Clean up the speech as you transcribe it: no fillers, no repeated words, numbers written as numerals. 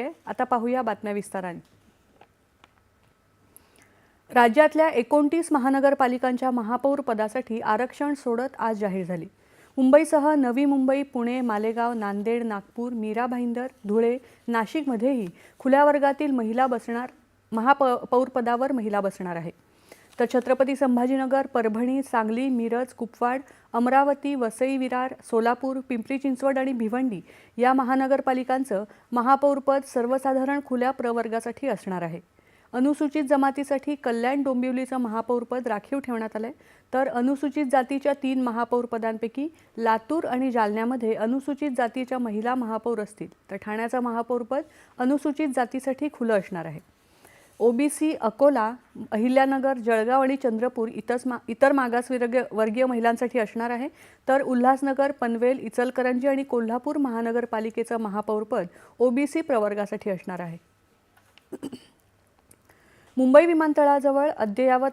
आता पाहूया बातम्या विस्ताराने। राज्यातल्या 29 महानगरपालिकांच्या महापौर पदासाठी आरक्षण सोडत आज जाहीर झाली। मुंबईसह नवी मुंबई, पुणे, मालेगाव, नांदेड, नागपूर, मीरा भाईंदर, धुळे, नाशिकमध्येही खुल्या वर्गातील महिला बसणार महापौर पदावर महिला बसणार आहे। तर छत्रपती संभाजीनगर, परभणी, सांगली, मिरज, कुपवाड, अमरावती, वसई विरार, सोलापूर, पिंपरी चिंचवड आणि भिवंडी या महानगरपालिकांचं महापौरपद सर्वसाधारण खुल्या प्रवर्गासाठी असणार आहे। अनुसूचित जमातीसाठी कल्याण डोंबिवलीचं महापौरपद राखीव ठेवण्यात आलंय, तर अनुसूचित जातीच्या 3 महापौर पदांपैकी लातूर आणि जालन्यामध्ये अनुसूचित जातीच्या महिला महापौर असतील, तर ठाण्याचं महापौरपद अनुसूचित जातीसाठी खुलं असणार आहे। ओबीसी अकोला, अहिल्यानगर, जळगाव आणि चंद्रपूर इतर मागासवर्गीय महिलांसाठी असणार आहे, तर उल्हासनगर, पनवेल, इचलकरंजी आणि कोल्हापूर महानगरपालिकेचं महापौरपद ओबीसी प्रवर्गासाठी असणार आहे। मुंबई विमानतळाजवळ अद्ययावत